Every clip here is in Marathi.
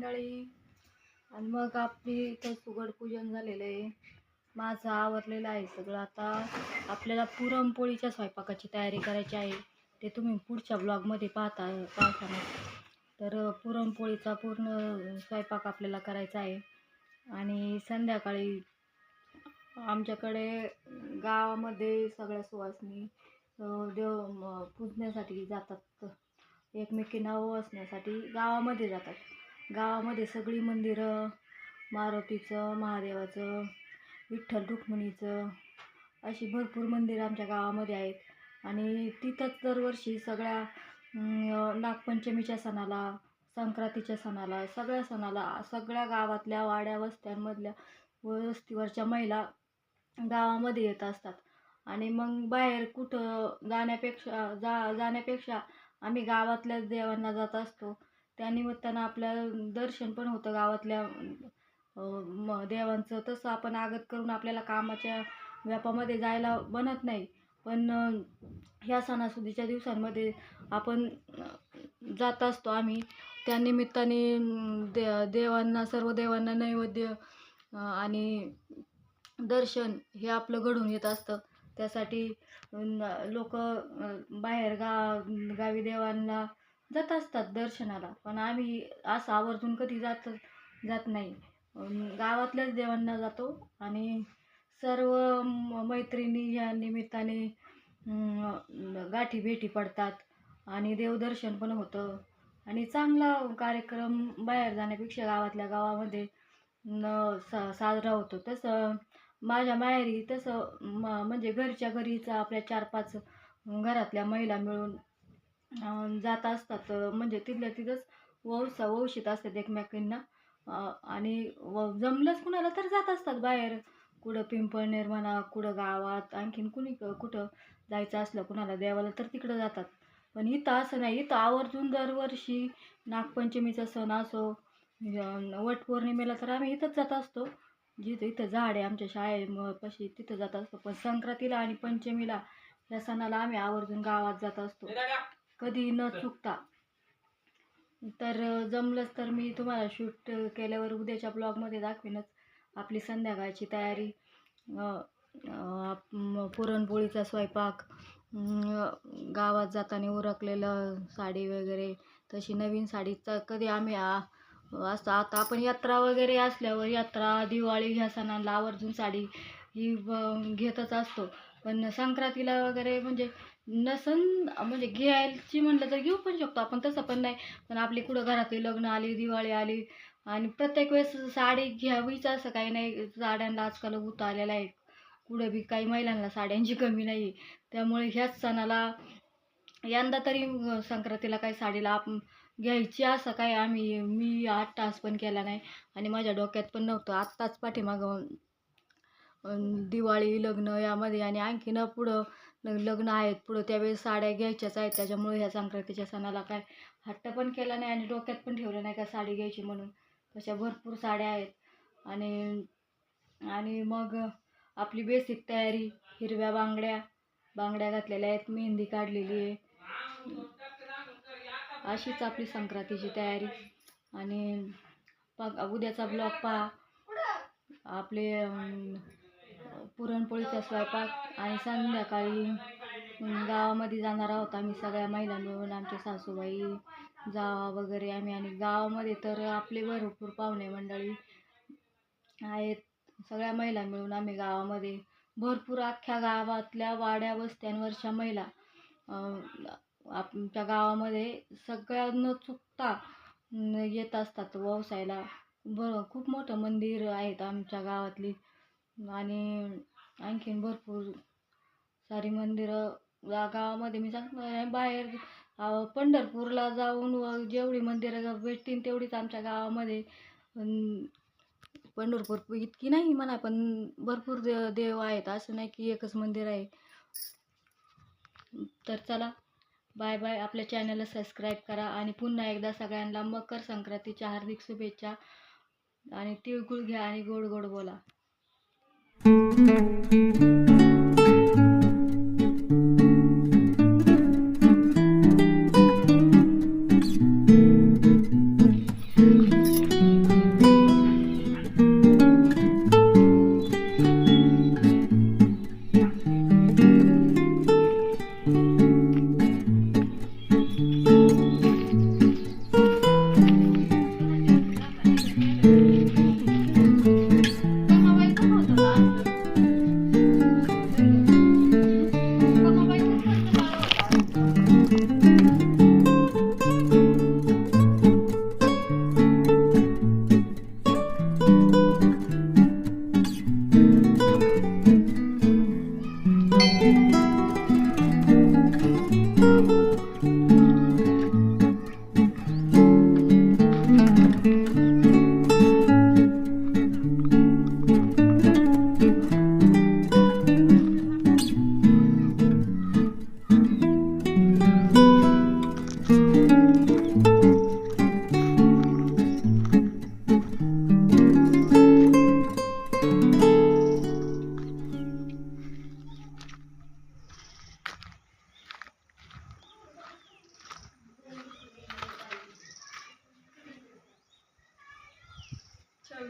मंडळी. आणि मग आपली इथं सुगड पूजन झालेलं आहे. माझं आवरलेलं आहे सगळं. आता आपल्याला पुरणपोळीच्या स्वयंपाकाची तयारी करायची आहे. ते तुम्ही पुढच्या ब्लॉगमध्ये पाहताना. तर पुरणपोळीचा पूर्ण स्वयंपाक आपल्याला करायचा आहे. आणि संध्याकाळी आमच्याकडे गावामध्ये सगळ्या सुवासिनी देव पूजण्यासाठी जातात. एकमेकींना ओवाळण्यासाठी गावामध्ये जातात. गावामध्ये सगळी मंदिरं, मारुतीचं, महादेवाचं, विठ्ठल रुक्मिणीचं अशी भरपूर मंदिरं आमच्या गावामध्ये आहेत. आणि तिथंच दरवर्षी सगळ्या नागपंचमीच्या सणाला, संक्रांतीच्या सणाला, सगळ्या सणाला सगळ्या गावातल्या वाड्या वस्त्यांमधल्या वस्तीवरच्या महिला गावामध्ये येत असतात. आणि मग बाहेर कुठं जाण्यापेक्षा आम्ही गावातल्याच देवांना जात असतो. त्यानिमित्तानं आपल्याला दर्शन पण होतं गावातल्या देवांचं. तसं आपण आगत करून आपल्याला कामाच्या व्यापामध्ये जायला बनत नाही, पण ह्या सणासुदीच्या दिवसांमध्ये आपण जात असतो. आम्ही त्यानिमित्ताने देवांना, सर्व देवांना नैवेद्य आणि दर्शन हे आपलं घडून येत असतं. त्यासाठी लोक बाहेर गावी देवांना जात असतात दर्शनाला, पण आम्ही असं आवर्जून कधी जात नाही. गावातल्याच देवांना जातो. आणि सर्व मैत्रिणी या निमित्ताने गाठी भेटी पडतात आणि देवदर्शन पण होतं. आणि चांगला कार्यक्रम बाहेर जाण्यापेक्षा गावातल्या गावामध्ये साजरा होतो. तसं माझ्या माहेरी तसं म्हणजे घरच्या घरीच आपल्या 4-5 घरातल्या महिला मिळून जात असतात. म्हणजे तिथल्या तिथंच वंशीत असतात एकमेकींना. आणि जमलंच कुणाला तर जात असतात बाहेर, कुठं पिंपळनेर म्हणा, कुठं गावात आणखीन कुठं जायचं असलं कुणाला देवाला तर तिकडं जातात. पण इथं असं नाही. इथं आवर्जून दरवर्षी नागपंचमीचा सण असो, वटपौर्णिमेला तर आम्ही इथंच जात असतो. इथं झाड आहे आमच्या शाळेपाशी, तिथं जात असतो. पण संक्रांतीला आणि पंचमीला या सणाला आम्ही आवर्जून गावात जात असतो, कधी न चुकता. तर जमलंच तर मी तुम्हाला शूट केल्यावर उद्याच्या ब्लॉगमध्ये दाखवीनच आपली संध्याकाळची तयारी. पुरणपोळीचा स्वयंपाक, गावात जाताना उरकलेलं साडी वगैरे, तशी नवीन साडीचा कधी आम्ही असं आता आपण यात्रा वगैरे असल्यावर, यात्रा दिवाळी ह्या सणांना आवर्जून साडी ही घेतच असतो. पण संक्रांतीला वगैरे म्हणजे म्हणजे घ्यायची म्हटलं तर घेऊ पण शकतो आपण, तसं पण नाही. पण आपली कुठं घरातली लग्न आली, दिवाळी आली आणि प्रत्येक वेळेस साडी घ्यावीच असं काही नाही. साड्यांना आजकाल उत आलेला आहे. कुठं बी काही महिलांना साड्यांची कमी नाही. त्यामुळे ह्याच सणाला यंदा तरी संक्रांतीला काही साडीला घ्यायची असं काय मी 8 तास पण केला नाही आणि माझ्या डोक्यात पण नव्हतं. आत्ताच पाठीमागं दिवाळी, लग्न यामध्ये आणि आणखीन पुढं लग्न आहेत पुढं, त्यावेळेस साड्या घ्यायच्याच आहेत. त्याच्यामुळे ह्या संक्रांतीच्या सणाला काय हट्ट पण केला नाही आणि डोक्यात पण ठेवलं नाही का साडी घ्यायची म्हणून. तशा भरपूर साड्या आहेत. आणि मग आपली बेसिक तयारी, हिरव्या बांगड्या घातलेल्या आहेत, मेहंदी काढलेली आहे. अशीच आपली संक्रांतीची तयारी. आणि उद्याचा ब्लॉग पहा. आपले पुरणपोळीचा स्वयंपाक आणि संध्याकाळी गावामध्ये जाणार आहोत आम्ही सगळ्या महिला मिळून, आमच्या सासूबाई, जावा वगैरे आम्ही. आणि गावामध्ये तर आपले भरपूर पाहुणे मंडळी आहेत. सगळ्या महिला मिळून आम्ही गावामध्ये भरपूर अख्ख्या गावातल्या वाड्या वस्त्यांवरच्या महिला आमच्या गावामध्ये सगळ्या न चुकता येत असतात व्यवसायाला. खूप मोठं मंदिर आहेत आमच्या गावातली. आणि आणखीन भरपूर सारी मंदिरं गावामध्ये मी सांगतो. बाहेर पंढरपूरला जाऊन जेवढी मंदिरं भेटतील तेवढीच आमच्या गावामध्ये. पंढरपूर इतकी नाही म्हणा, पण भरपूर देव आहेत. असं नाही की एकच मंदिर आहे. तर चला, बाय बाय. आपल्या चॅनलला सबस्क्राईब करा. आणि पुन्हा एकदा सगळ्यांना मकर संक्रांतीच्या हार्दिक शुभेच्छा. आणि तिळगुळ घ्या आणि गोड गोड बोला.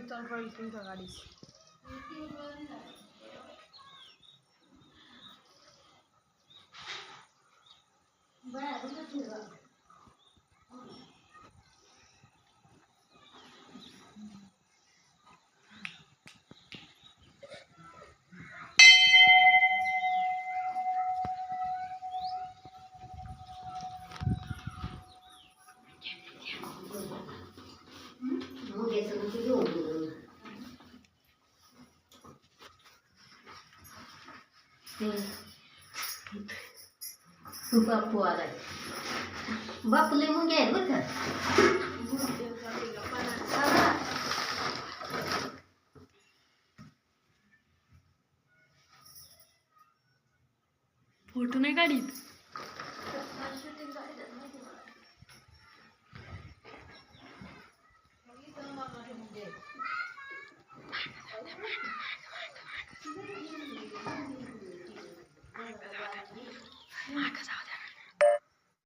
चाल राहील तुमच्या गाडीची. तू बापू आलाय. बापूला मग घ्याय बरं का. फोटो नाही काढीत.